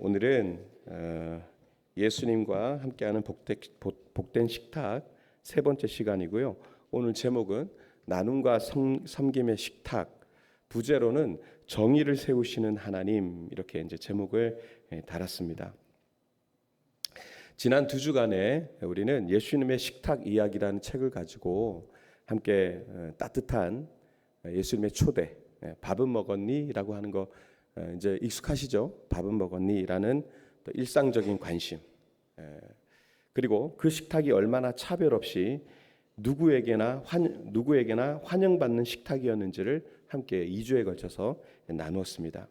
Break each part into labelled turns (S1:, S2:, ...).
S1: 오늘은 예수님과 함께하는 복된 식탁 세 번째 시간이고요. 오늘 제목은 나눔과 섬김의 식탁, 부제로는 정의를 세우시는 하나님, 이렇게 이제 제목을 달았습니다. 지난 2주간에 우리는 예수님의 식탁 이야기라는 책을 가지고 함께 따뜻한 예수님의 초대, 밥은 먹었니?라고 하는 거 이제 익숙하시죠? 밥은 먹었니?라는 또 일상적인 관심, 그리고 그 식탁이 얼마나 차별 없이 누구에게나 환영받는 식탁이었는지를 함께 2주에 걸쳐서 나누었습니다.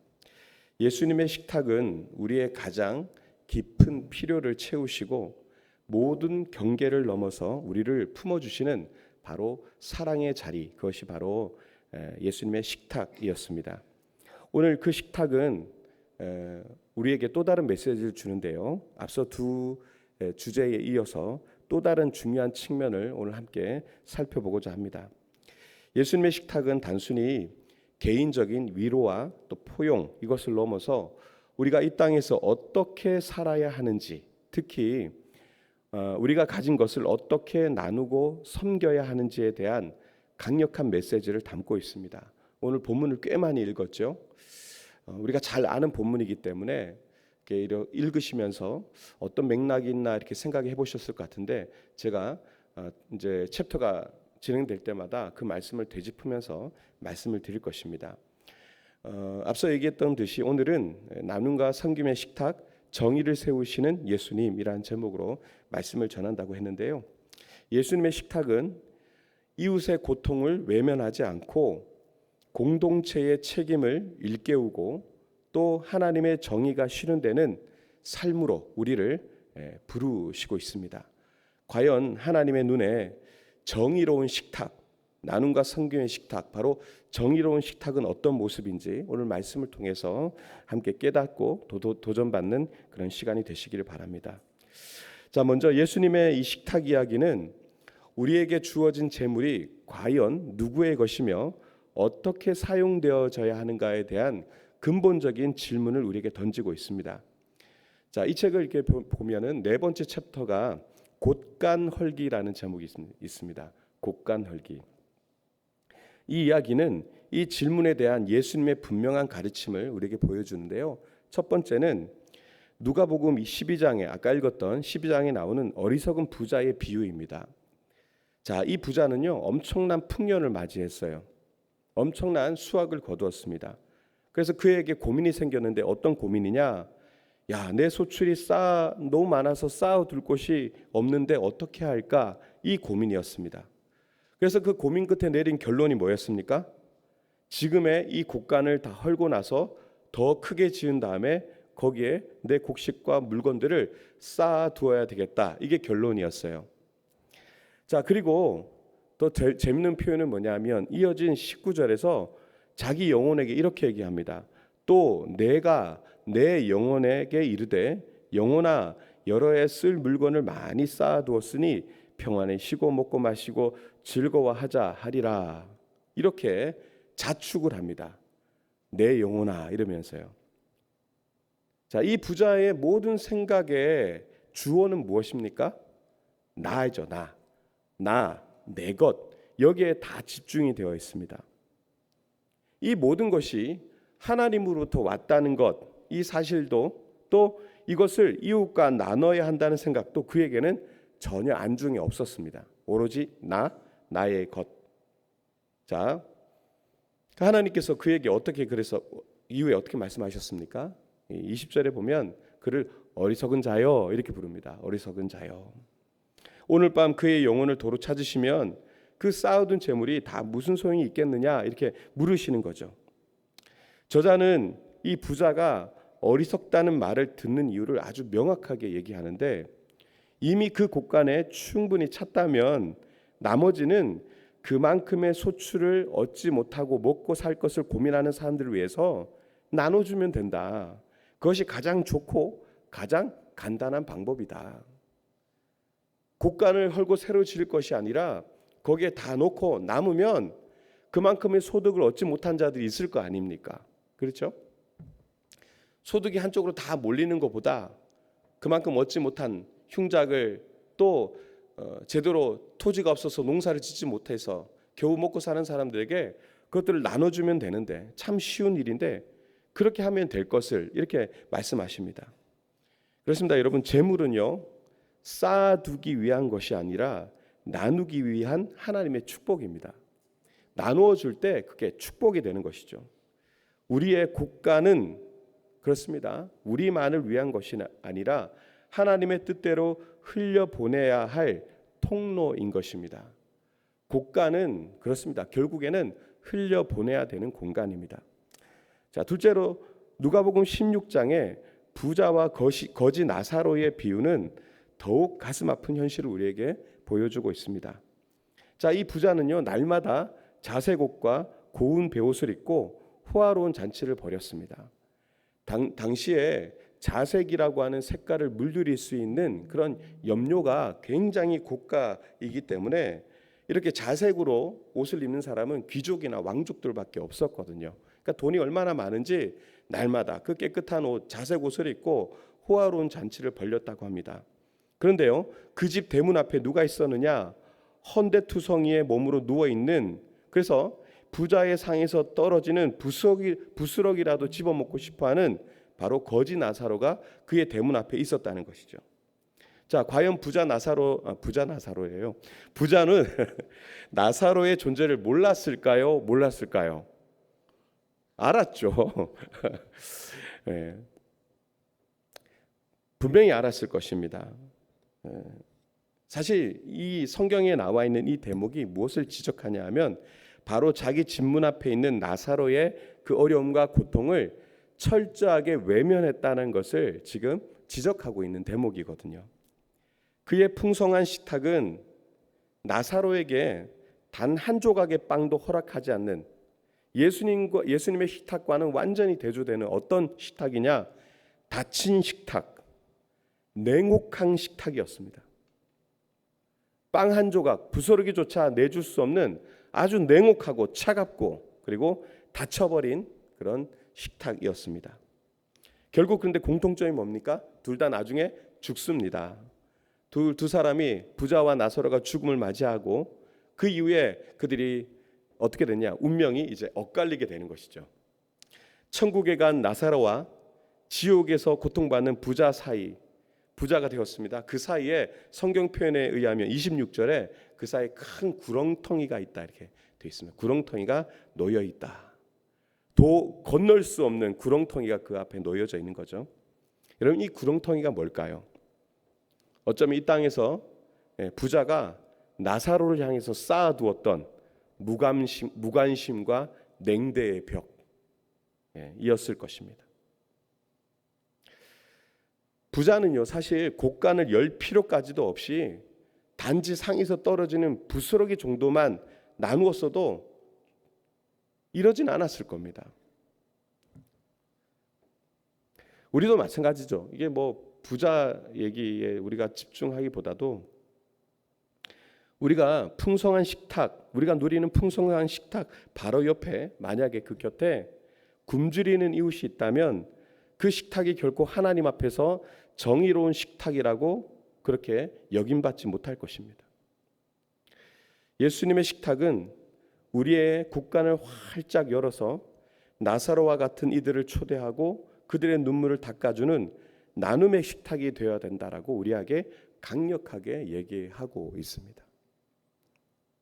S1: 예수님의 식탁은 우리의 가장 깊은 필요를 채우시고 모든 경계를 넘어서 우리를 품어주시는 바로 사랑의 자리, 그것이 바로 예수님의 식탁이었습니다. 오늘 그 식탁은 우리에게 또 다른 메시지를 주는데요. 앞서 두 주제에 이어서 또 다른 중요한 측면을 오늘 함께 살펴보고자 합니다. 예수님의 식탁은 단순히 개인적인 위로와 또 포용, 이것을 넘어서 우리가 이 땅에서 어떻게 살아야 하는지, 특히 우리가 가진 것을 어떻게 나누고 섬겨야 하는지에 대한 강력한 메시지를 담고 있습니다. 오늘 본문을 꽤 많이 읽었죠. 우리가 잘 아는 본문이기 때문에 이렇게 읽으시면서 어떤 맥락이 있나 이렇게 생각해 보셨을 것 같은데, 제가 이제 챕터가 진행될 때마다 그 말씀을 되짚으면서 말씀을 드릴 것입니다. 앞서 얘기했던 듯이 오늘은 나눔과 섬김의 식탁, 정의를 세우시는 예수님이라는 제목으로 말씀을 전한다고 했는데요. 예수님의 식탁은 이웃의 고통을 외면하지 않고 공동체의 책임을 일깨우고 또 하나님의 정의가 실현되는 삶으로 우리를 부르시고 있습니다. 과연 하나님의 눈에 정의로운 식탁, 나눔과 섬김의 식탁, 바로 정의로운 식탁은 어떤 모습인지 오늘 말씀을 통해서 함께 깨닫고 도전받는 그런 시간이 되시기를 바랍니다. 자, 먼저 예수님의 이 식탁 이야기는 우리에게 주어진 재물이 과연 누구의 것이며 어떻게 사용되어져야 하는가에 대한 근본적인 질문을 우리에게 던지고 있습니다. 자, 이 책을 이렇게 보면은 네 번째 챕터가 곳간헐기라는 제목이 있습니다. 곳간헐기. 이 이야기는 이 질문에 대한 예수님의 분명한 가르침을 우리에게 보여주는데요. 첫 번째는 누가복음 12장에 아까 읽었던 12장에 나오는 어리석은 부자의 비유입니다. 자, 이 부자는요, 엄청난 풍년을 맞이했어요. 엄청난 수확을 거두었습니다. 그래서 그에게 고민이 생겼는데 어떤 고민이냐? 야, 내 소출이 너무 많아서 쌓아둘 곳이 없는데 어떻게 할까? 이 고민이었습니다. 그래서 그 고민 끝에 내린 결론이 뭐였습니까? 지금의 이 곡간을 다 헐고 나서 더 크게 지은 다음에 거기에 내 곡식과 물건들을 쌓아두어야 되겠다. 이게 결론이었어요. 자, 그리고 또 재밌는 표현은 뭐냐면 이어진 19절에서 자기 영혼에게 이렇게 얘기합니다. 또 내가 내 영혼에게 이르되 영혼아, 여러 해 쓸 물건을 많이 쌓아두었으니 평안히 쉬고 먹고 마시고 즐거워하자 하리라. 이렇게 자축을 합니다. 내 영혼아, 이러면서요. 자, 이 부자의 모든 생각의 주어는 무엇입니까? 나죠. 나, 내 것, 여기에 다 집중이 되어 있습니다. 이 모든 것이 하나님으로부터 왔다는 것, 이 사실도 또 이것을 이웃과 나눠야 한다는 생각도 그에게는 전혀 안중에 없었습니다. 오로지 나의 것. 자, 하나님께서 그에게 어떻게, 그래서 이후에 어떻게 말씀하셨습니까? 20절에 보면 그를 어리석은 자여 이렇게 부릅니다. 어리석은 자여. 오늘 밤 그의 영혼을 도로 찾으시면 그 쌓아둔 재물이 다 무슨 소용이 있겠느냐 이렇게 물으시는 거죠. 저자는 이 부자가 어리석다는 말을 듣는 이유를 아주 명확하게 얘기하는데, 이미 그 곳간에 충분히 찼다면 나머지는 그만큼의 소출을 얻지 못하고 먹고 살 것을 고민하는 사람들을 위해서 나눠주면 된다. 그것이 가장 좋고 가장 간단한 방법이다. 곳간을 헐고 새로 지을 것이 아니라 거기에 다 놓고 남으면 그만큼의 소득을 얻지 못한 자들이 있을 거 아닙니까? 그렇죠? 소득이 한쪽으로 다 몰리는 것보다 그만큼 얻지 못한 흉작을 또 제대로 토지가 없어서 농사를 짓지 못해서 겨우 먹고 사는 사람들에게 그것들을 나눠주면 되는데, 참 쉬운 일인데 그렇게 하면 될 것을 이렇게 말씀하십니다. 그렇습니다. 여러분, 재물은요 쌓아두기 위한 것이 아니라 나누기 위한 하나님의 축복입니다. 나누어 줄 때 그게 축복이 되는 것이죠. 우리의 국가는 그렇습니다. 우리만을 위한 것이 아니라 하나님의 뜻대로 흘려보내야 할 통로인 것입니다. 국가는 그렇습니다. 결국에는 흘려보내야 되는 공간입니다. 자, 둘째로 누가복음 16장에 부자와 거지 나사로의 비유는 더욱 가슴 아픈 현실을 우리에게 보여주고 있습니다. 자, 이 부자는요 날마다 자색 옷과 고운 베옷을 입고 호화로운 잔치를 벌였습니다. 당시에 자색이라고 하는 색깔을 물들일 수 있는 그런 염료가 굉장히 고가이기 때문에 이렇게 자색으로 옷을 입는 사람은 귀족이나 왕족들밖에 없었거든요. 그러니까 돈이 얼마나 많은지 날마다 그 깨끗한 옷, 자색 옷을 입고 호화로운 잔치를 벌였다고 합니다. 그런데요, 그 집 대문 앞에 누가 있었느냐? 헌데투성이의 몸으로 누워 있는, 그래서 부자의 상에서 떨어지는 부스러기라도 집어먹고 싶어하는 바로 거지 나사로가 그의 대문 앞에 있었다는 것이죠. 자, 과연 부자 나사로예요. 부자는 나사로의 존재를 몰랐을까요? 몰랐을까요? 알았죠. 네. 분명히 알았을 것입니다. 사실 이 성경에 나와 있는 이 대목이 무엇을 지적하냐 하면 바로 자기 집 문 앞에 있는 나사로의 그 어려움과 고통을 철저하게 외면했다는 것을 지금 지적하고 있는 대목이거든요. 그의 풍성한 식탁은 나사로에게 단 한 조각의 빵도 허락하지 않는, 예수님의 식탁과는 완전히 대조되는 어떤 식탁이냐? 닫힌 식탁, 냉혹한 식탁이었습니다. 빵 한 조각, 부스러기조차 내줄 수 없는 아주 냉혹하고 차갑고 그리고 닫혀버린 그런 식탁이었습니다. 결국 그런데 공통점이 뭡니까? 둘 다 나중에 죽습니다. 두 사람이, 부자와 나사로가 죽음을 맞이하고 그 이후에 그들이 어떻게 됐냐? 운명이 이제 엇갈리게 되는 것이죠. 천국에 간 나사로와 지옥에서 고통받는 부자 사이, 부자가 되었습니다. 그 사이에 성경 표현에 의하면 26절에 그 사이에 큰 구렁텅이가 있다 이렇게 되어 있습니다. 구렁텅이가 놓여 있다. 건널 수 없는 구렁텅이가 그 앞에 놓여져 있는 거죠. 여러분, 이 구렁텅이가 뭘까요? 어쩌면 이 땅에서 부자가 나사로를 향해서 쌓아두었던 무관심과 냉대의 벽이었을 것입니다. 부자는요 사실 곡간을 열 필요까지도 없이 단지 상에서 떨어지는 부스러기 정도만 나누었어도 이러진 않았을 겁니다. 우리도 마찬가지죠. 이게 뭐 부자 얘기에 우리가 집중하기보다도 우리가 풍성한 식탁, 우리가 누리는 풍성한 식탁 바로 옆에 만약에 그 곁에 굶주리는 이웃이 있다면 그 식탁이 결코 하나님 앞에서 정의로운 식탁이라고 그렇게 여김받지 못할 것입니다. 예수님의 식탁은 우리의 국간을 활짝 열어서 나사로와 같은 이들을 초대하고 그들의 눈물을 닦아주는 나눔의 식탁이 되어야 된다라고 우리에게 강력하게 얘기하고 있습니다.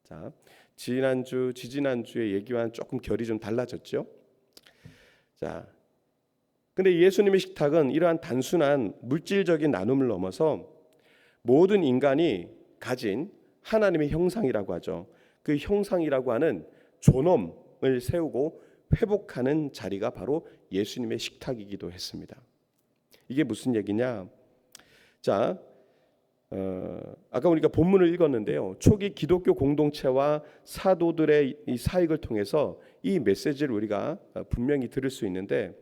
S1: 자, 지지난주의 얘기와는 조금 결이 좀 달라졌죠. 자, 근데 예수님의 식탁은 이러한 단순한 물질적인 나눔을 넘어서 모든 인간이 가진 하나님의 형상이라고 하죠. 그 형상이라고 하는 존엄을 세우고 회복하는 자리가 바로 예수님의 식탁이기도 했습니다. 이게 무슨 얘기냐? 자, 아까 우리가 본문을 읽었는데요. 초기 기독교 공동체와 사도들의 이 사역을 통해서 이 메시지를 우리가 분명히 들을 수 있는데,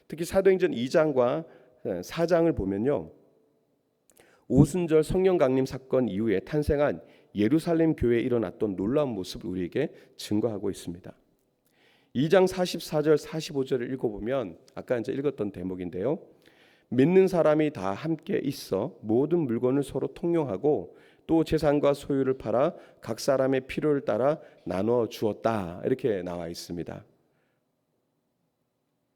S1: 특히 사도행전 2장과 4장을 보면요, 오순절 성령 강림 사건 이후에 탄생한 예루살렘 교회에 일어났던 놀라운 모습을 우리에게 증거하고 있습니다. 2장 44절 45절을 읽어보면 아까 이제 읽었던 대목인데요. 믿는 사람이 다 함께 있어 모든 물건을 서로 통용하고 또 재산과 소유를 팔아 각 사람의 필요를 따라 나눠 주었다. 이렇게 나와 있습니다.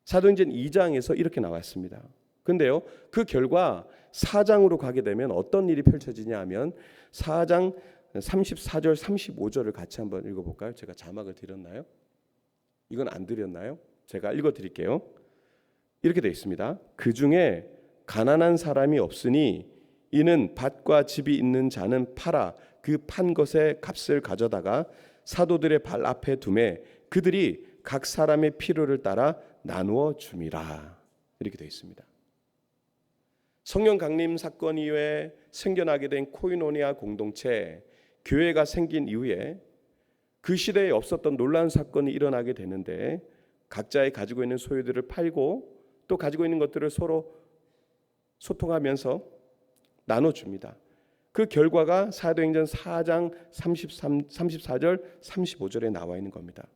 S1: 사도행전 2장에서 이렇게 나왔습니다. 근데요, 그 결과 4장으로 가게 되면 어떤 일이 펼쳐지냐 하면 4장 34절 35절을 같이 한번 읽어볼까요? 제가 자막을 드렸나요? 이건 안 드렸나요? 제가 읽어드릴게요. 이렇게 되어 있습니다. 그 중에 가난한 사람이 없으니 이는 밭과 집이 있는 자는 팔아 그 판 것의 값을 가져다가 사도들의 발 앞에 두매 그들이 각 사람의 필요를 따라 나누어 줌이라. 이렇게 되어 있습니다. 성령 강림 사건 이후에 생겨나게 된 코이노니아 공동체, 교회가 생긴 이후에 그 시대에 없었던 놀라운 사건이 일어나게 되는데 각자의 가지고 있는 소유들을 팔고 또 가지고 있는 것들을 서로 소통하면서 나눠줍니다. 그 결과가 사도행전 4장 34절 35절에 나와 있는 겁니다.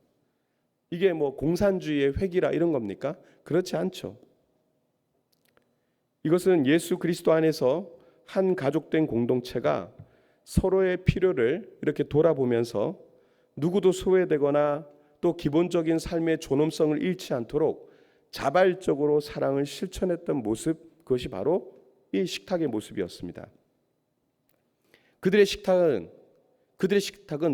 S1: 이게 뭐 공산주의의 획이라 이런 겁니까? 그렇지 않죠. 이것은 예수 그리스도 안에서 한 가족된 공동체가 서로의 필요를 이렇게 돌아보면서 누구도 소외되거나 또 기본적인 삶의 존엄성을 잃지 않도록 자발적으로 사랑을 실천했던 모습, 그것이 바로 이 식탁의 모습이었습니다. 그들의 식탁은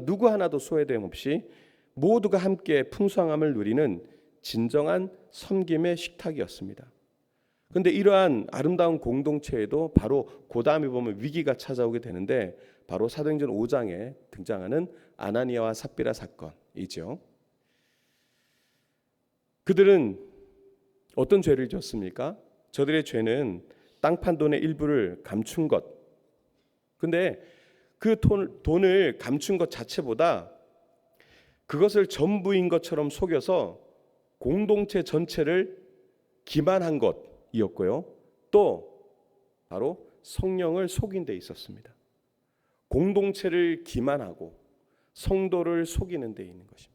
S1: 누구 하나도 소외됨 없이 모두가 함께 풍성함을 누리는 진정한 섬김의 식탁이었습니다. 그런데 이러한 아름다운 공동체에도 바로 그 다음에 보면 위기가 찾아오게 되는데 바로 사도행전 5장에 등장하는 아나니아와 삽비라 사건이죠. 그들은 어떤 죄를 지었습니까? 저들의 죄는 땅 판 돈의 일부를 감춘 것. 근데 그 돈을 감춘 것 자체보다 그것을 전부인 것처럼 속여서 공동체 전체를 기만한 것이었고요. 또 바로 성령을 속인 데 있었습니다. 공동체를 기만하고 성도를 속이는 데 있는 것입니다.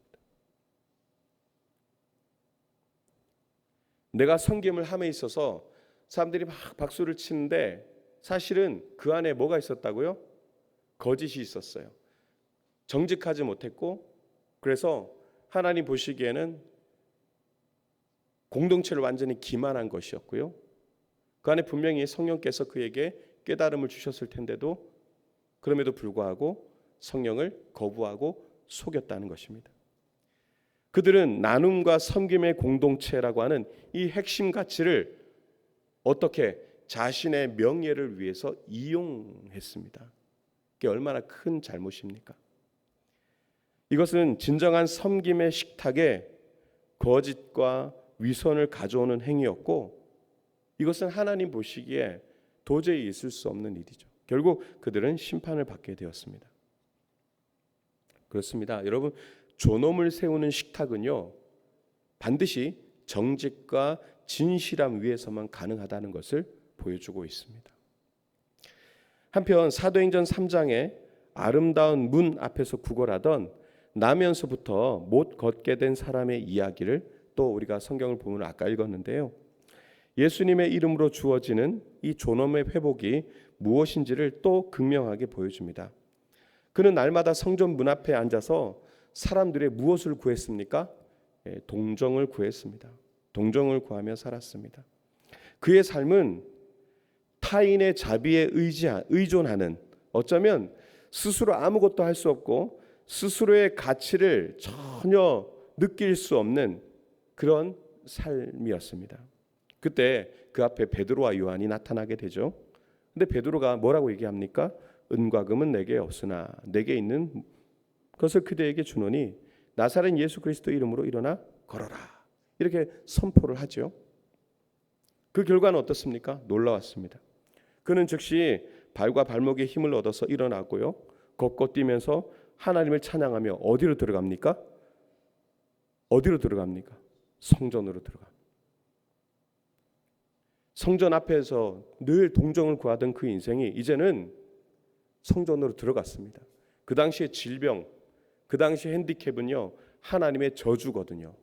S1: 내가 섬김을 함에 있어서 사람들이 막 박수를 치는데 사실은 그 안에 뭐가 있었다고요? 거짓이 있었어요. 정직하지 못했고 그래서 하나님 보시기에는 공동체를 완전히 기만한 것이었고요. 그 안에 분명히 성령께서 그에게 깨달음을 주셨을 텐데도 그럼에도 불구하고 성령을 거부하고 속였다는 것입니다. 그들은 나눔과 섬김의 공동체라고 하는 이 핵심 가치를 어떻게 자신의 명예를 위해서 이용했습니다. 이게 얼마나 큰 잘못입니까? 이것은 진정한 섬김의 식탁에 거짓과 위선을 가져오는 행위였고 이것은 하나님 보시기에 도저히 있을 수 없는 일이죠. 결국 그들은 심판을 받게 되었습니다. 그렇습니다. 여러분, 존엄을 세우는 식탁은요 반드시 정직과 진실함 위에서만 가능하다는 것을 보여주고 있습니다. 한편 사도행전 3장에 아름다운 문 앞에서 구걸하던 나면서부터 못 걷게 된 사람의 이야기를 또 우리가 성경을 보면 아까 읽었는데요. 예수님의 이름으로 주어지는 이 존엄의 회복이 무엇인지를 또 극명하게 보여줍니다. 그는 날마다 성전 문 앞에 앉아서 사람들의 무엇을 구했습니까? 동정을 구했습니다. 동정을 구하며 살았습니다. 그의 삶은 타인의 자비에 의존하는 어쩌면 스스로 아무것도 할 수 없고 스스로의 가치를 전혀 느낄 수 없는 그런 삶이었습니다. 그때 그 앞에 베드로와 요한이 나타나게 되죠. 근데 베드로가 뭐라고 얘기합니까? 은과 금은 내게 없으나 내게 있는 것을 그대에게 주노니 나사렛 예수 그리스도 이름으로 일어나 걸어라. 이렇게 선포를 하죠. 그 결과는 어떻습니까? 놀라웠습니다. 그는 즉시 발과 발목에 힘을 얻어서 일어나고요. 걷고 뛰면서 하나님을 찬양하며 어디로 들어갑니까? 어디로 들어갑니까? 성전으로 들어갑니다. 성전 앞에서 늘 동정을 구하던 그 인생이 이제는 성전으로 들어갔습니다. 그 당시의 질병, 그 당시 핸디캡은요 하나님의 저주거든요.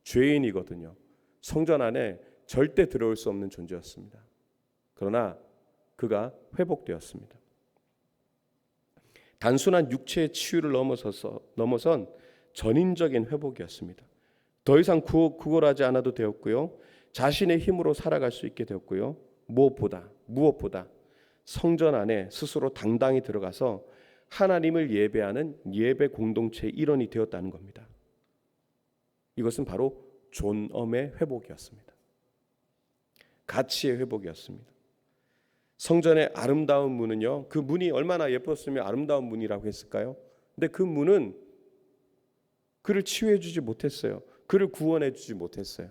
S1: 죄인이거든요. 성전 안에 절대 들어올 수 없는 존재였습니다. 그러나 그가 회복되었습니다. 단순한 육체의 치유를 넘어선 전인적인 회복이었습니다. 더 이상 구걸하지 않아도 되었고요. 자신의 힘으로 살아갈 수 있게 되었고요. 무엇보다 성전 안에 스스로 당당히 들어가서 하나님을 예배하는 예배 공동체의 일원이 되었다는 겁니다. 이것은 바로 존엄의 회복이었습니다. 가치의 회복이었습니다. 성전의 아름다운 문은요, 그 문이 얼마나 예뻤으면 아름다운 문이라고 했을까요? 근데 그 문은 그를 치유해 주지 못했어요. 그를 구원해 주지 못했어요.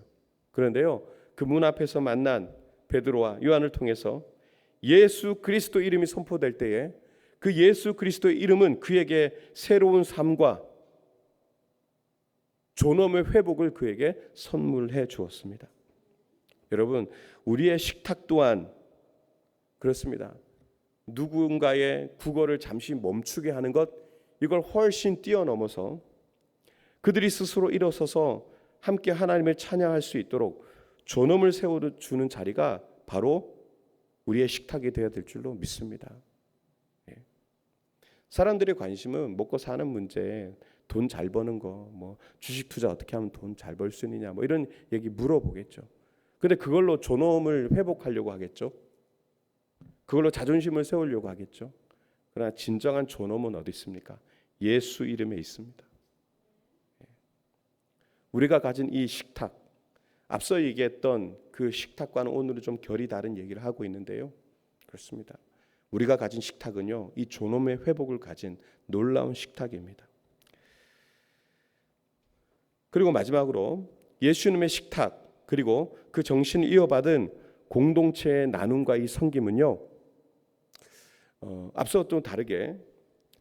S1: 그런데요, 그 문 앞에서 만난 베드로와 요한을 통해서 예수 그리스도 이름이 선포될 때에 그 예수 그리스도의 이름은 그에게 새로운 삶과 존엄의 회복을 그에게 선물해 주었습니다. 여러분, 우리의 식탁 또한 그렇습니다. 누군가의 구걸을 잠시 멈추게 하는 것, 이걸 훨씬 뛰어넘어서 그들이 스스로 일어서서 함께 하나님을 찬양할 수 있도록 존엄을 세워주는 자리가 바로 우리의 식탁이 되어야 될 줄로 믿습니다. 사람들의 관심은 먹고 사는 문제, 돈 잘 버는 거, 뭐 주식 투자 어떻게 하면 돈 잘 벌 수 있느냐, 뭐 이런 얘기 물어보겠죠. 근데 그걸로 존엄을 회복하려고 하겠죠. 그걸로 자존심을 세우려고 하겠죠. 그러나 진정한 존엄은 어디 있습니까? 예수 이름에 있습니다. 우리가 가진 이 식탁, 앞서 얘기했던 그 식탁과는 오늘은 좀 결이 다른 얘기를 하고 있는데요. 그렇습니다. 우리가 가진 식탁은요, 이 존엄의 회복을 가진 놀라운 식탁입니다. 그리고 마지막으로 예수님의 식탁, 그리고 그 정신을 이어받은 공동체의 나눔과 이 섬김은요, 앞서 또 다르게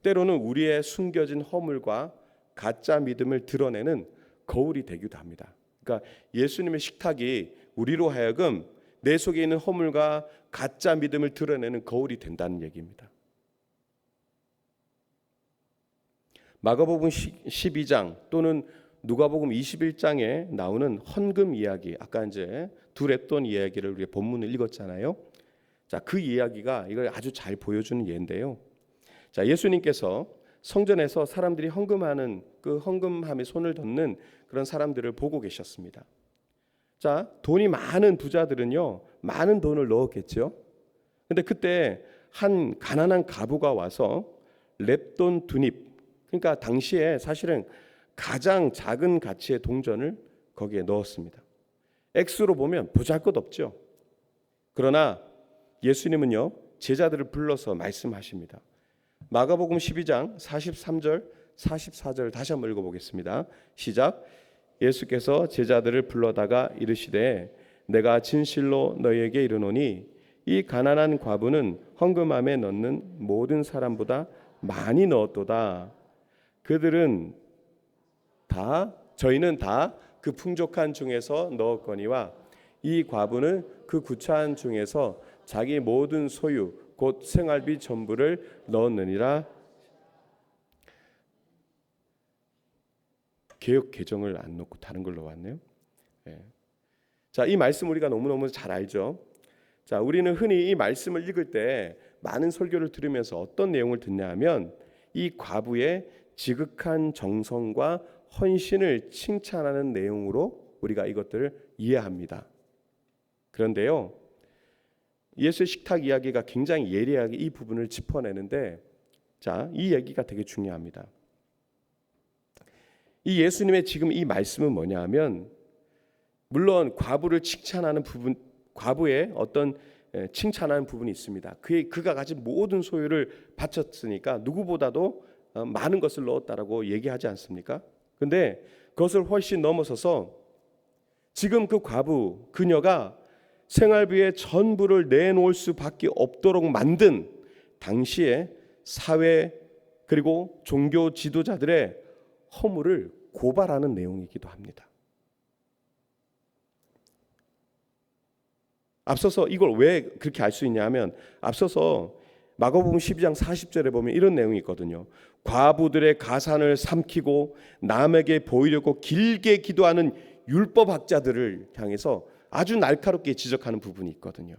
S1: 때로는 우리의 숨겨진 허물과 가짜 믿음을 드러내는 거울이 되기도 합니다. 그러니까 예수님의 식탁이 우리로 하여금 내 속에 있는 허물과 가짜 믿음을 드러내는 거울이 된다는 얘기입니다. 마가복음 12장 또는 누가복음 21장에 나오는 헌금 이야기, 아까 이제 두 랩돈 이야기를 우리가 본문을 읽었잖아요. 자, 그 이야기가 이걸 아주 잘 보여주는 예인데요. 자, 예수님께서 성전에서 사람들이 헌금하는 그 헌금함에 손을 얹는 그런 사람들을 보고 계셨습니다. 자, 돈이 많은 부자들은요, 많은 돈을 넣었겠죠. 근데 그때 한 가난한 가부가 와서 랩돈 2닙, 그러니까 당시에 사실은 가장 작은 가치의 동전을 거기에 넣었습니다. 액수로 보면 보잘것없죠. 그러나 예수님은요, 제자들을 불러서 말씀하십니다. 마가복음 12장 43절 44절 다시 한번 읽어보겠습니다. 시작. 예수께서 제자들을 불러다가 이르시되 내가 진실로 너희에게 이르노니 이 가난한 과부는 헌금함에 넣는 모든 사람보다 많이 넣었도다. 저희는 다 그 풍족한 중에서 넣었거니와 이 과부는 그 구차한 중에서 자기 모든 소유 곧 생활비 전부를 넣었느니라. 개역 개정을 안 넣고 다른 걸로 왔네요. 자, 이 말씀 우리가 너무너무 잘 알죠. 자, 우리는 흔히 이 말씀을 읽을 때 많은 설교를 들으면서 어떤 내용을 듣냐 하면 이 과부의 지극한 정성과 헌신을 칭찬하는 내용으로 우리가 이것들을 이해합니다. 그런데요, 예수의 식탁 이야기가 굉장히 예리하게 이 부분을 짚어내는데, 자, 이 얘기가 되게 중요합니다. 이 예수님의 지금 이 말씀은 뭐냐 하면, 물론 과부를 칭찬하는 부분, 과부의 어떤 칭찬하는 부분이 있습니다. 그가 가진 모든 소유를 바쳤으니까 누구보다도 많은 것을 넣었다라고 얘기하지 않습니까? 근데 그것을 훨씬 넘어서서 지금 그 과부, 그녀가 생활비의 전부를 내놓을 수밖에 없도록 만든 당시의 사회 그리고 종교 지도자들의 허물을 고발하는 내용이기도 합니다. 앞서서 이걸 왜 그렇게 알 수 있냐 하면 앞서서 마가복음 12장 40절에 보면 이런 내용이 있거든요. 과부들의 가산을 삼키고 남에게 보이려고 길게 기도하는 율법학자들을 향해서 아주 날카롭게 지적하는 부분이 있거든요.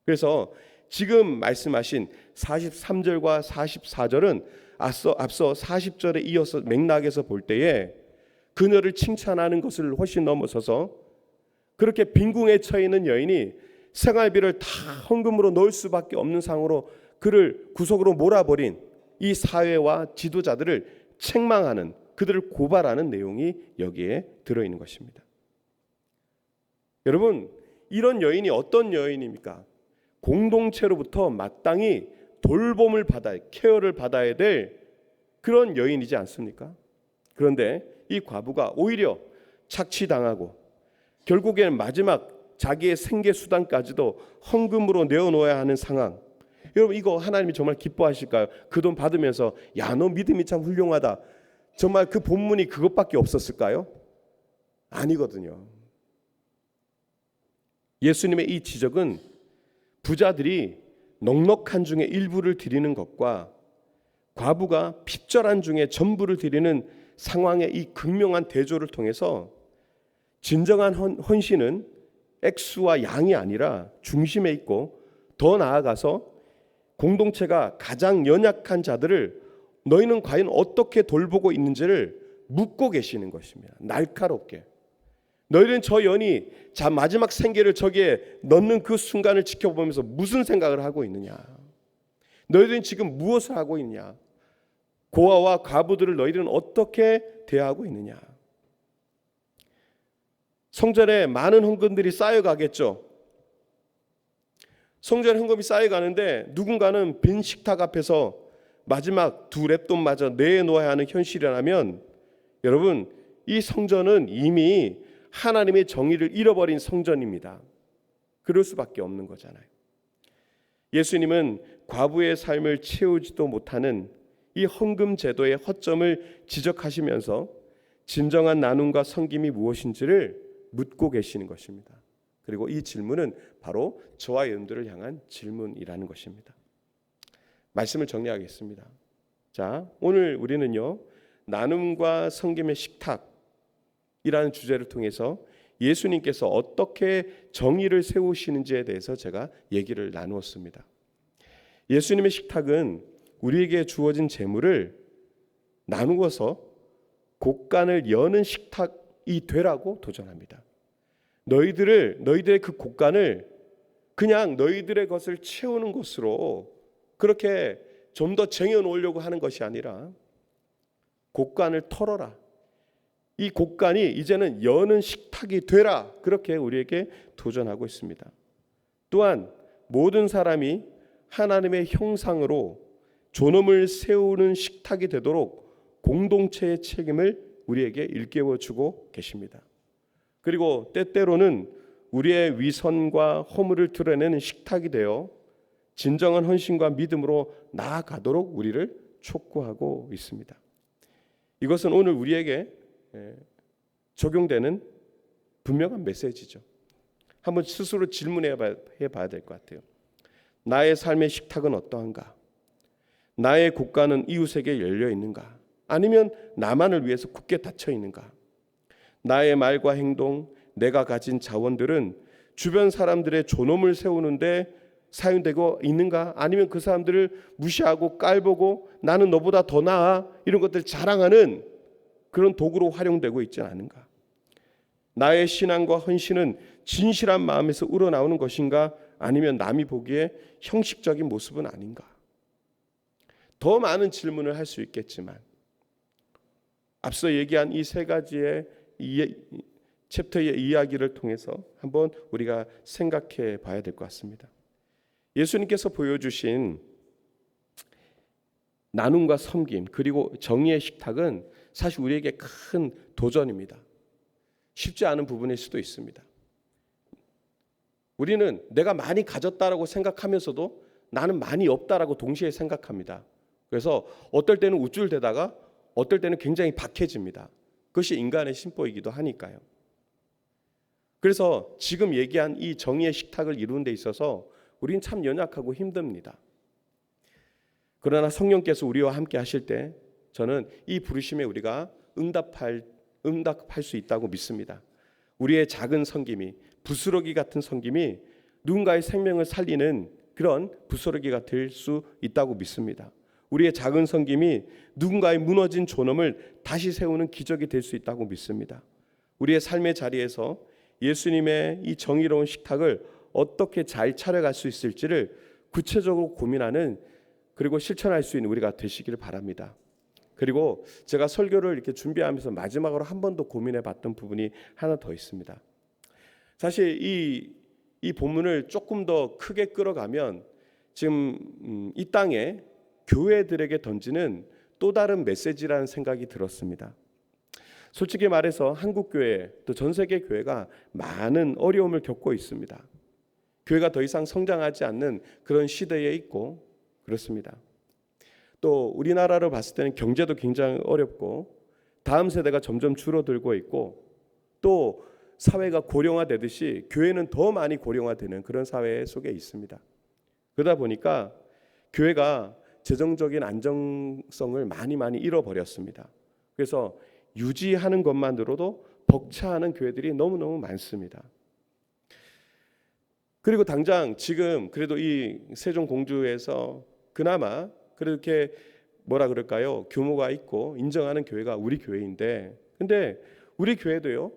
S1: 그래서 지금 말씀하신 43절과 44절은 앞서 40절에 이어서 맥락에서 볼 때에 그녀를 칭찬하는 것을 훨씬 넘어서서 그렇게 빈궁에 처해 있는 여인이 생활비를 다 헌금으로 넣을 수밖에 없는 상황으로 그를 구석으로 몰아버린 이 사회와 지도자들을 책망하는, 그들을 고발하는 내용이 여기에 들어있는 것입니다. 여러분, 이런 여인이 어떤 여인입니까? 공동체로부터 마땅히 돌봄을 케어를 받아야 될 그런 여인이지 않습니까? 그런데 이 과부가 오히려 착취당하고 결국에는 마지막 자기의 생계 수단까지도 헌금으로 내어놓아야 하는 상황. 여러분, 이거 하나님이 정말 기뻐하실까요? 그 돈 받으면서 야, 너 믿음이 참 훌륭하다, 정말 그 본문이 그것밖에 없었을까요? 아니거든요. 예수님의 이 지적은 부자들이 넉넉한 중에 일부를 드리는 것과 과부가 핍절한 중에 전부를 드리는 상황의 이 극명한 대조를 통해서 진정한 헌신은 액수와 양이 아니라 중심에 있고, 더 나아가서 공동체가 가장 연약한 자들을 너희는 과연 어떻게 돌보고 있는지를 묻고 계시는 것입니다. 날카롭게. 너희는 저 연이 마지막 생계를 저기에 넣는 그 순간을 지켜보면서 무슨 생각을 하고 있느냐? 너희들은 지금 무엇을 하고 있냐? 고아와 과부들을 너희들은 어떻게 대하고 있느냐? 성전에 많은 헌금들이 쌓여가겠죠. 성전에 헌금이 쌓여가는데 누군가는 빈 식탁 앞에서 마지막 두 랩돈마저 내놓아야 하는 현실이라면, 여러분, 이 성전은 이미 하나님의 정의를 잃어버린 성전입니다. 그럴 수밖에 없는 거잖아요. 예수님은 과부의 삶을 채우지도 못하는 이 헌금 제도의 허점을 지적하시면서 진정한 나눔과 섬김이 무엇인지를 묻고 계시는 것입니다. 그리고 이 질문은 바로 저와 여러분들을 향한 질문이라는 것입니다. 말씀을 정리하겠습니다. 자, 오늘 우리는요, 나눔과 섬김의 식탁이라는 주제를 통해서 예수님께서 어떻게 정의를 세우시는지에 대해서 제가 얘기를 나누었습니다. 예수님의 식탁은 우리에게 주어진 재물을 나누어서 곳간을 여는 식탁이 되라고 도전합니다. 너희들의 그 곳간을 그냥 너희들의 것을 채우는 것으로 그렇게 좀 더 쟁여놓으려고 하는 것이 아니라 곳간을 털어라. 이 곳간이 이제는 여는 식탁이 되라. 그렇게 우리에게 도전하고 있습니다. 또한 모든 사람이 하나님의 형상으로 존엄을 세우는 식탁이 되도록 공동체의 책임을 우리에게 일깨워주고 계십니다. 그리고 때때로는 우리의 위선과 허물을 드러내는 식탁이 되어 진정한 헌신과 믿음으로 나아가도록 우리를 촉구하고 있습니다. 이것은 오늘 우리에게 적용되는 분명한 메시지죠. 한번 스스로 질문해 봐야 될 것 같아요. 나의 삶의 식탁은 어떠한가? 나의 곳간은 이웃에게 열려 있는가? 아니면 나만을 위해서 굳게 닫혀 있는가? 나의 말과 행동, 내가 가진 자원들은 주변 사람들의 존엄을 세우는데 사용되고 있는가? 아니면 그 사람들을 무시하고 깔보고 나는 너보다 더 나아, 이런 것들 자랑하는 그런 도구로 활용되고 있지 않은가? 나의 신앙과 헌신은 진실한 마음에서 우러나오는 것인가? 아니면 남이 보기에 형식적인 모습은 아닌가? 더 많은 질문을 할 수 있겠지만 앞서 얘기한 이 세 가지의 챕터의 이야기를 통해서 한번 우리가 생각해 봐야 될 것 같습니다. 예수님께서 보여주신 나눔과 섬김 그리고 정의의 식탁은 사실 우리에게 큰 도전입니다. 쉽지 않은 부분일 수도 있습니다. 우리는 내가 많이 가졌다라고 생각하면서도 나는 많이 없다라고 동시에 생각합니다. 그래서 어떨 때는 우쭐대다가 어떨 때는 굉장히 박해집니다. 그것이 인간의 심보이기도 하니까요. 그래서 지금 얘기한 이 정의의 식탁을 이루는 데 있어서 우리는 참 연약하고 힘듭니다. 그러나 성령께서 우리와 함께 하실 때 저는 이 부르심에 우리가 응답할 응답할 수 있다고 믿습니다. 우리의 작은 섬김이, 부스러기 같은 섬김이 누군가의 생명을 살리는 그런 부스러기가 될 수 있다고 믿습니다. 우리의 작은 섬김이 누군가의 무너진 존엄을 다시 세우는 기적이 될 수 있다고 믿습니다. 우리의 삶의 자리에서 예수님의 이 정의로운 식탁을 어떻게 잘 차려갈 수 있을지를 구체적으로 고민하는, 그리고 실천할 수 있는 우리가 되시기를 바랍니다. 그리고 제가 설교를 이렇게 준비하면서 마지막으로 한 번 더 고민해 봤던 부분이 하나 더 있습니다. 사실 이 본문을 조금 더 크게 끌어가면 지금 이 땅에 교회들에게 던지는 또 다른 메시지라는 생각이 들었습니다. 솔직히 말해서 한국 교회, 또 전 세계 교회가 많은 어려움을 겪고 있습니다. 교회가 더 이상 성장하지 않는 그런 시대에 있고 그렇습니다. 또 우리나라로 봤을 때는 경제도 굉장히 어렵고 다음 세대가 점점 줄어들고 있고 또 사회가 고령화되듯이 교회는 더 많이 고령화되는 그런 사회 속에 있습니다. 그러다 보니까 교회가 재정적인 안정성을 많이 잃어버렸습니다. 그래서 유지하는 것만으로도 벅차하는 교회들이 너무너무 많습니다. 그리고 당장 지금 그래도 이 세종공주에서 그나마 그렇게 뭐라 그럴까요? 규모가 있고 인정하는 교회가 우리 교회인데, 근데 우리 교회도요,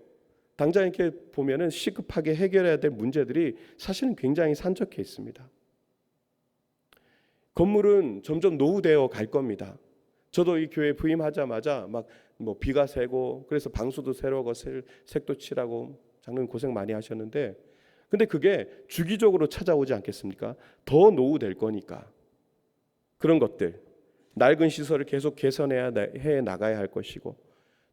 S1: 당장 이렇게 보면은 시급하게 해결해야 될 문제들이 사실은 굉장히 산적해 있습니다. 건물은 점점 노후되어 갈 겁니다. 저도 이 교회 부임하자마자 막 뭐 비가 새고 그래서 방수도 새로고 색도 칠하고 장로님 고생 많이 하셨는데, 근데 그게 주기적으로 찾아오지 않겠습니까? 더 노후될 거니까. 그런 것들, 낡은 시설을 계속 해 나가야 할 것이고,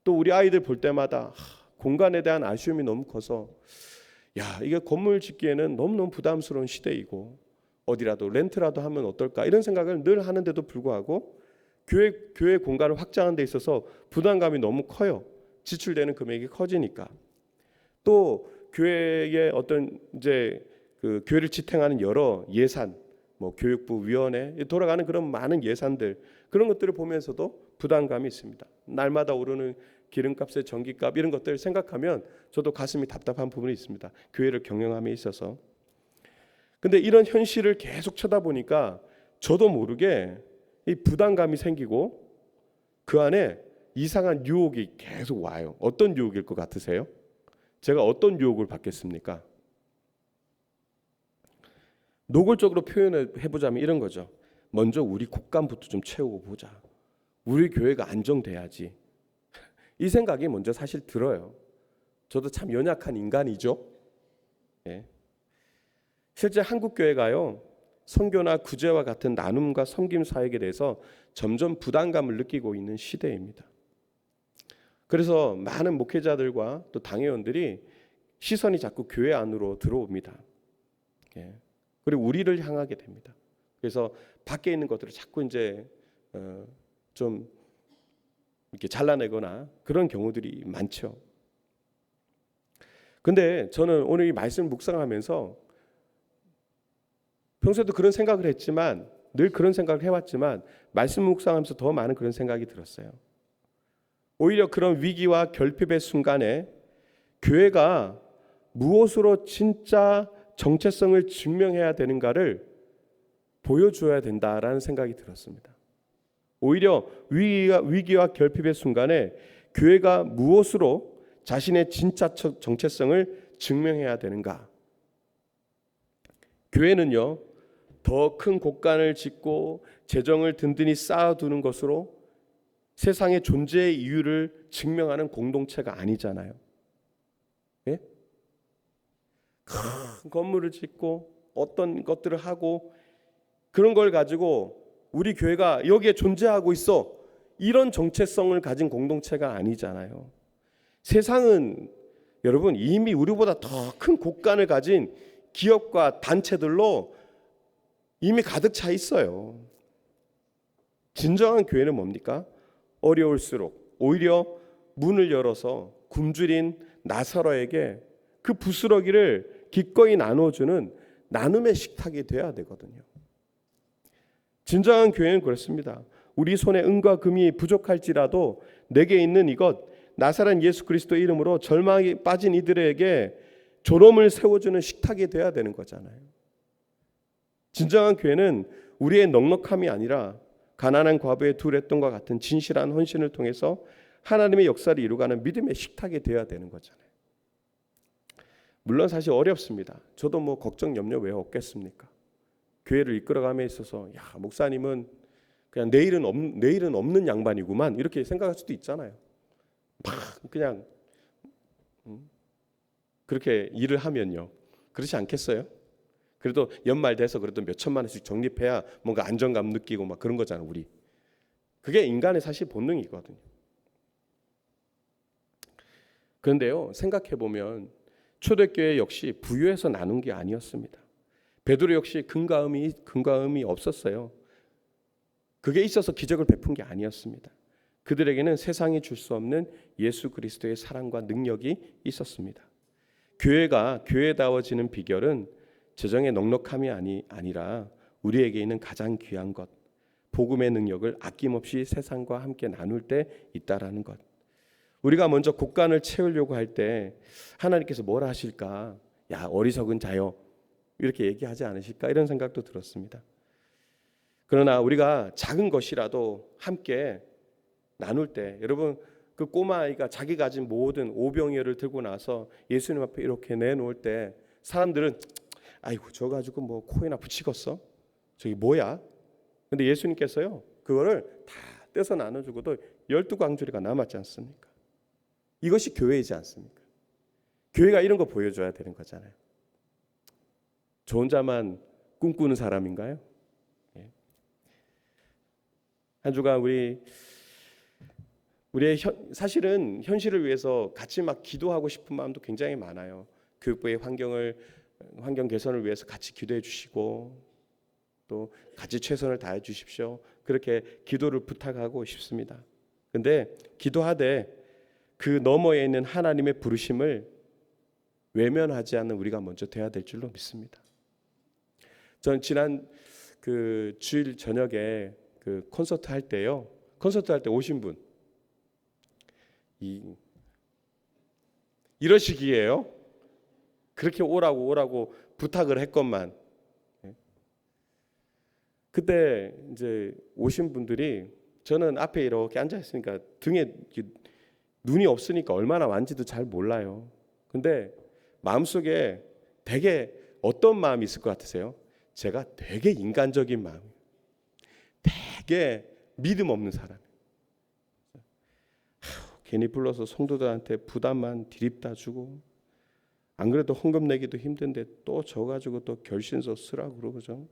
S1: 또 우리 아이들 볼 때마다 공간에 대한 아쉬움이 너무 커서 이게 건물 짓기에는 너무너무 부담스러운 시대이고 어디라도 렌트라도 하면 어떨까 이런 생각을 늘 하는데도 불구하고 교회 공간을 확장하는 데 있어서 부담감이 너무 커요. 지출되는 금액이 커지니까. 또 교회의 어떤 이제 그 교회를 지탱하는 여러 예산, 뭐 교육부 위원회 돌아가는 그런 많은 예산들, 그런 것들을 보면서도 부담감이 있습니다. 날마다 오르는 기름값에 전기값 이런 것들을 생각하면 저도 가슴이 답답한 부분이 있습니다. 교회를 경영함에 있어서. 근데 이런 현실을 계속 쳐다보니까 저도 모르게 이 부담감이 생기고 그 안에 이상한 유혹이 계속 와요. 어떤 유혹일 것 같으세요? 제가 어떤 유혹을 받겠습니까? 노골적으로 표현을 해보자면 이런 거죠. 먼저 우리 국감부터 좀 채우고 보자. 우리 교회가 안정돼야지. 이 생각이 먼저 사실 들어요. 저도 참 연약한 인간이죠. 예. 실제 한국 교회가요, 선교나 구제와 같은 나눔과 섬김 사역에 대해서 점점 부담감을 느끼고 있는 시대입니다. 그래서 많은 목회자들과 또 당회원들이 시선이 자꾸 교회 안으로 들어옵니다. 예. 그리고 우리를 향하게 됩니다. 그래서 밖에 있는 것들을 자꾸 이제 좀 이렇게 잘라내거나 그런 경우들이 많죠. 근데 저는 오늘 이 말씀 묵상하면서 평소에도 그런 생각을 했지만, 늘 그런 생각을 해왔지만 말씀 묵상하면서 더 많은 그런 생각이 들었어요. 오히려 그런 위기와 결핍의 순간에 교회가 무엇으로 진짜 정체성을 증명해야 되는가를 보여줘야 된다라는 생각이 들었습니다. 오히려 위기와 결핍의 순간에 교회가 무엇으로 자신의 진짜 정체성을 증명해야 되는가. 교회는요, 더 큰 곳간을 짓고 재정을 든든히 쌓아두는 것으로 세상의 존재의 이유를 증명하는 공동체가 아니잖아요. 예? 큰 건물을 짓고 어떤 것들을 하고 그런 걸 가지고 우리 교회가 여기에 존재하고 있어, 이런 정체성을 가진 공동체가 아니잖아요. 세상은 여러분 이미 우리보다 더 큰 곳간을 가진 기업과 단체들로 이미 가득 차 있어요. 진정한 교회는 뭡니까? 어려울수록 오히려 문을 열어서 굶주린 나사로에게 그 부스러기를 기꺼이 나눠주는 나눔의 식탁이 돼야 되거든요. 진정한 교회는 그렇습니다. 우리 손에 은과 금이 부족할지라도 내게 있는 이것, 나사렛 예수 그리스도의 이름으로 절망에 빠진 이들에게 졸음을 세워주는 식탁이 돼야 되는 거잖아요. 진정한 교회는 우리의 넉넉함이 아니라 가난한 과부의 두 렛돈과 같은 진실한 헌신을 통해서 하나님의 역사를 이루가는 믿음의 식탁이 되어야 되는 거잖아요. 물론 사실 어렵습니다. 저도 뭐 걱정 염려 왜 없겠습니까? 교회를 이끌어감에 있어서 야, 목사님은 그냥 내일은 없는 양반이구만 이렇게 생각할 수도 있잖아요. 막 그냥 그렇게 일을 하면요. 그렇지 않겠어요? 그래도 연말 돼서 그래도 몇 천만 원씩 적립해야 뭔가 안정감 느끼고 막 그런 거잖아요, 우리. 그게 인간의 사실 본능이거든요. 그런데요, 생각해 보면 초대교회 역시 부유해서 나눈 게 아니었습니다. 베드로 역시 금과음이 없었어요. 그게 있어서 기적을 베푼 게 아니었습니다. 그들에게는 세상이 줄 수 없는 예수 그리스도의 사랑과 능력이 있었습니다. 교회가 교회다워지는 비결은 재정의 넉넉함이 아니라 우리에게 있는 가장 귀한 것, 복음의 능력을 아낌없이 세상과 함께 나눌 때 있다라는 것. 우리가 먼저 곳간을 채우려고 할 때 하나님께서 뭘 하실까? 야, 어리석은 자여, 이렇게 얘기하지 않으실까? 이런 생각도 들었습니다. 그러나 우리가 작은 것이라도 함께 나눌 때, 여러분 그 꼬마아이가 자기 가진 모든 오병이어를 들고 나서 예수님 앞에 이렇게 내놓을 때 사람들은 아이고 저 가지고 뭐 코에나 붙이겠어? 저기 뭐야? 근데 예수님께서요 그거를 다 떼서 나눠주고도 12광주리가 남았지 않습니까? 이것이 교회이지 않습니까? 교회가 이런 거 보여줘야 되는 거잖아요. 저 혼자만 꿈꾸는 사람인가요? 한 주간 우리의 사실은 현실을 위해서 같이 막 기도하고 싶은 마음도 굉장히 많아요. 교육부의 환경 개선을 위해서 같이 기도해 주시고 또 같이 최선을 다해 주십시오. 그렇게 기도를 부탁하고 싶습니다. 그런데 기도하되 그 너머에 있는 하나님의 부르심을 외면하지 않는 우리가 먼저 돼야 될 줄로 믿습니다. 전 지난 그 주일 저녁에 그 콘서트 할 때 오신 분 이러시기에요. 그렇게 오라고 부탁을 했건만 그때 이제 오신 분들이 저는 앞에 이렇게 앉아 있으니까 등에 눈이 없으니까 얼마나 많은지도 잘 몰라요. 근데 마음속에 되게 어떤 마음이 있을 것 같으세요? 제가 되게 인간적인 마음, 되게 믿음 없는 사람. 괜히 불러서 성도들한테 부담만 디립다 주고 안 그래도 헌금 내기도 힘든데 또 저 가지고 또 결신서 쓰라고 그러고죠.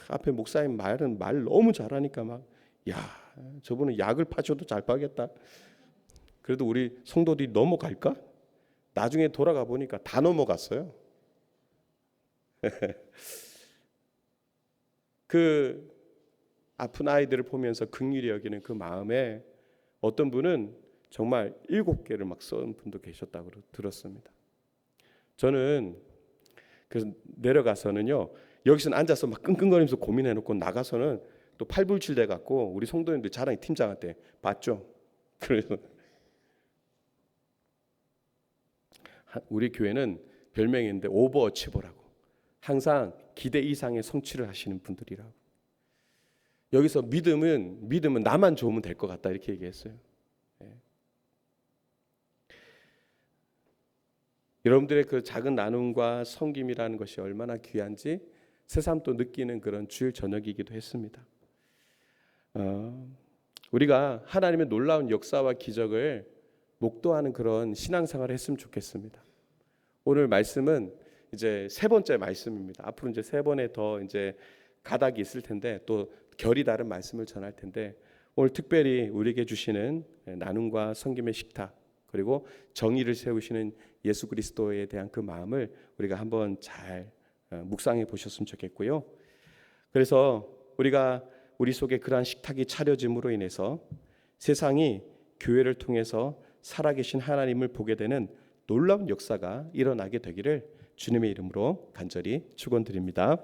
S1: 앞에 목사님 말 너무 잘하니까 막 야, 저분은 약을 파셔도 잘 파겠다. 그래도 우리 성도들이 넘어갈까? 나중에 돌아가 보니까 다 넘어갔어요. 그 아픈 아이들을 보면서 긍휼히 여기는 그 마음에 어떤 분은 정말 7개를 막 써온 분도 계셨다고 들었습니다. 저는 그래서 내려가서는요, 여기서는 앉아서 막 끙끙거리면서 고민해놓고 나가서는 또 팔불출돼 갖고 우리 성도님들 자랑이 팀장한테 봤죠. 그래서 우리 교회는 별명이 있는데 오버어치버라고, 항상 기대 이상의 성취를 하시는 분들이라고. 여기서 믿음은 나만 좋으면 될 것 같다 이렇게 얘기했어요. 여러분들의 그 작은 나눔과 섬김이라는 것이 얼마나 귀한지 새삼 또 느끼는 그런 주일 저녁이기도 했습니다. 우리가 하나님의 놀라운 역사와 기적을 목도하는 그런 신앙생활을 했으면 좋겠습니다. 오늘 말씀은 이제 3번째 말씀입니다. 앞으로 이제 3번에 더 이제 가닥이 있을 텐데 또 결이 다른 말씀을 전할 텐데 오늘 특별히 우리에게 주시는 나눔과 섬김의 식탁 그리고 정의를 세우시는 예수 그리스도에 대한 그 마음을 우리가 한번 잘 묵상해 보셨으면 좋겠고요. 그래서 우리가 우리 속에 그러한 식탁이 차려짐으로 인해서 세상이 교회를 통해서 살아계신 하나님을 보게 되는 놀라운 역사가 일어나게 되기를 주님의 이름으로 간절히 축원드립니다.